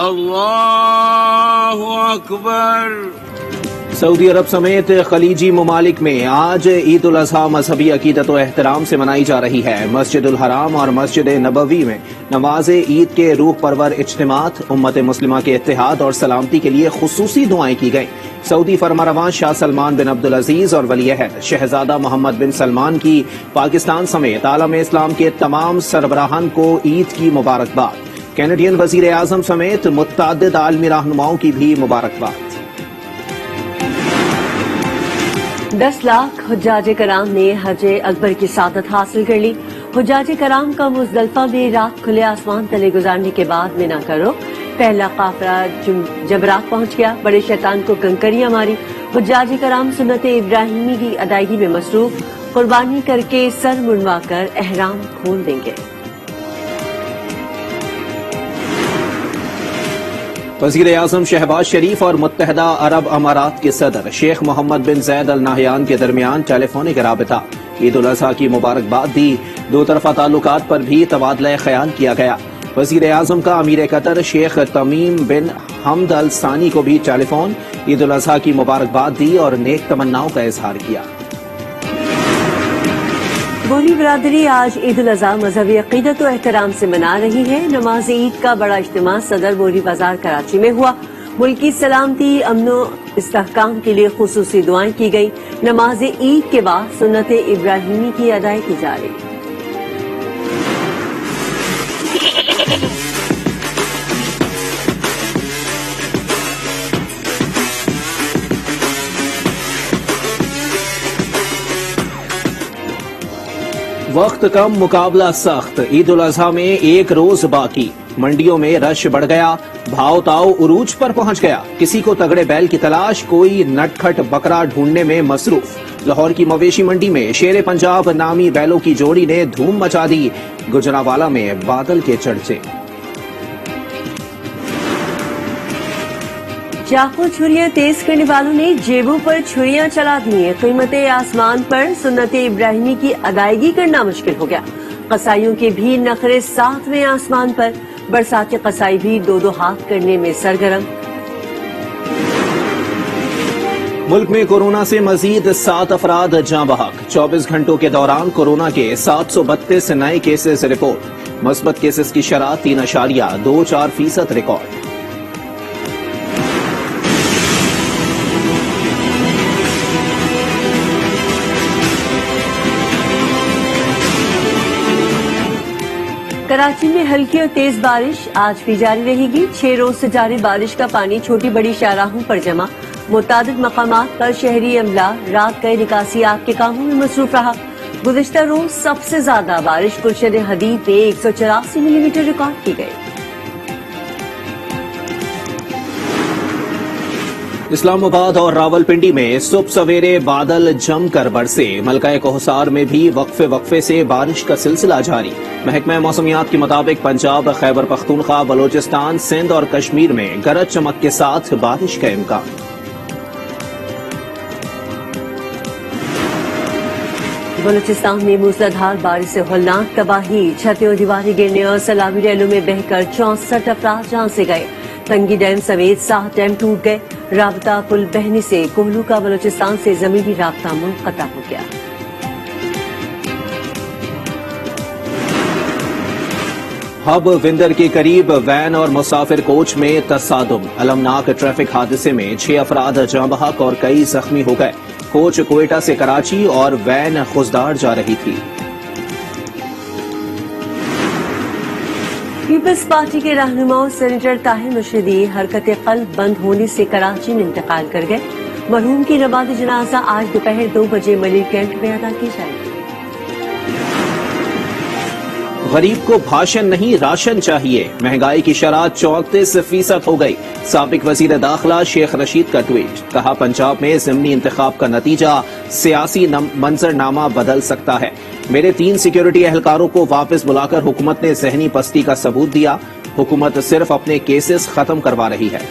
اللہ اکبر۔ سعودی عرب سمیت خلیجی ممالک میں آج عید الاضحیٰ مذہبی عقیدت و احترام سے منائی جا رہی ہے۔ مسجد الحرام اور مسجد نبوی میں نماز عید کے روح پرور اجتماعات، امت مسلمہ کے اتحاد اور سلامتی کے لیے خصوصی دعائیں کی گئیں۔ سعودی فرمانرواں شاہ سلمان بن عبدالعزیز اور ولی عہد شہزادہ محمد بن سلمان کی پاکستان سمیت عالم اسلام کے تمام سربراہان کو عید کی مبارکباد۔ کینیڈین وزیر اعظم سمیت متعدد عالمی رہنماؤں کی بھی مبارکباد۔ 10 لاکھ حجاج کرام نے حج اکبر کی سعادت حاصل کر لی۔ حجاج کرام کا مزدلفہ میں رات کھلے آسمان تلے گزارنے کے بعد مینا کا رخ۔ پہلا قافلہ جمرات پہنچ گیا، بڑے شیطان کو کنکریاں ماری۔ حجاج کرام سنت ابراہیمی کی ادائیگی میں مصروف، قربانی کر کے سر منڈوا کر احرام کھول دیں گے۔ وزیر اعظم شہباز شریف اور متحدہ عرب امارات کے صدر شیخ محمد بن زید ال نہیان کے درمیان ٹیلی فونک رابطہ۔ عید الاضحیٰ کی مبارکباد دی، دو طرفہ تعلقات پر بھی تبادلہ خیال کیا گیا۔ وزیر اعظم کا امیر قطر شیخ تمیم بن حمد ال ثانی کو بھی ٹیلی فون، عید الاضحیٰ کی مبارکباد دی اور نیک تمناؤں کا اظہار کیا۔ بوری برادری آج عید الاضحیٰ مذہبی عقیدت و احترام سے منا رہی ہے۔ نماز عید کا بڑا اجتماع صدر بوری بازار کراچی میں ہوا۔ ملکی سلامتی، امن و استحکام کے لیے خصوصی دعائیں کی گئی۔ نماز عید کے بعد سنت ابراہیمی کی ادائیگی جاری۔ وقت کم، مقابلہ سخت۔ عید الاضحیٰ میں ایک روز باقی، منڈیوں میں رش بڑھ گیا، بھاؤ تاؤ عروج پر پہنچ گیا۔ کسی کو تگڑے بیل کی تلاش، کوئی نٹ کھٹ بکرا ڈھونڈنے میں مصروف۔ لاہور کی مویشی منڈی میں شیر پنجاب نامی بیلوں کی جوڑی نے دھوم مچا دی۔ گجرانوالہ میں بادل کے چرچے۔ چاقو چھریاں تیز کرنے والوں نے جیبوں پر چھریاں چلا دی۔ قیمت آسمان پر سنت ابراہیمی کی ادائیگی کرنا مشکل ہو گیا۔ قصائیوں کے بھی نخرے 7ویں آسمان پر، برسات قصائی بھی 2 ہاتھ کرنے میں سرگرم۔ ملک میں کورونا سے مزید 7 افراد جاں بحق۔ 24 گھنٹوں کے دوران کورونا کے 732 نئے کیسز رپورٹ۔ مثبت کیسز کی شرح 3.24% ریکارڈ۔ کراچی میں ہلکی اور تیز بارش آج بھی جاری رہے گی۔ 6 روز سے جاری بارش کا پانی چھوٹی بڑی شاہراہوں پر جمع۔ متعدد مقامات پر شہری عملہ رات گئے نکاسیات کے کاموں میں مصروف رہا۔ گزشتہ روز سب سے زیادہ بارش گلشن حدید میں 184 ملی میٹر ریکارڈ کی گئی۔ اسلام آباد اور راولپنڈی میں صبح سویرے بادل جم کر برسے۔ ملکہ کوہسار میں بھی وقفے سے بارش کا سلسلہ جاری۔ محکمہ موسمیات کے مطابق پنجاب، خیبر پختونخوا، بلوچستان، سندھ اور کشمیر میں گرج چمک کے ساتھ بارش کا امکان۔ بلوچستان میں موسلادھار بارش سے ہولناک تباہی، چھتیں اور دیواریں گرنے اور سیلابی ریلوں میں بہہ کر 64 افراد جان سے گئے۔ تنگی ڈیم سمیت 7 ڈیم ٹوٹ گئے۔ رابطہ پل بہنے سے کوہلو کا بلوچستان سے زمینی رابطہ منقطع ہو گیا۔ ہب وندر کے قریب وین اور مسافر کوچ میں تصادم۔ المناک ٹریفک حادثے میں 6 افراد جاں بحق اور کئی زخمی ہو گئے۔ کوچ کوئٹہ سے کراچی اور وین خضدار جا رہی تھی۔ پیپلز پارٹی کے رہنما سینیٹر طاہر مشہدی حرکت قلب بند ہونے سے کراچی میں انتقال کر گئے۔ مرحوم کی نماز جنازہ آج دوپہر 2 بجے ملیر کینٹ میں ادا کی جائے گی۔ غریب کو بھاشن نہیں راشن چاہیے، مہنگائی کی شرح 34% ہو گئی۔ سابق وزیر داخلہ شیخ رشید کا ٹویٹ، کہا پنجاب میں ضمنی انتخاب کا نتیجہ سیاسی منظرنامہ بدل سکتا ہے۔ میرے 3 سیکیورٹی اہلکاروں کو واپس بلا کر حکومت نے ذہنی پستی کا ثبوت دیا۔ حکومت صرف اپنے کیسز ختم کروا رہی ہے۔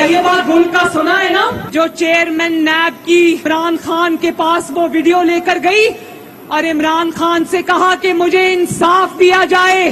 یہ بات بھول کا سنا ہے نا، جو چیئرمین نیب کی عمران خان کے پاس وہ ویڈیو لے کر گئی اور عمران خان سے کہا کہ مجھے انصاف دیا جائے۔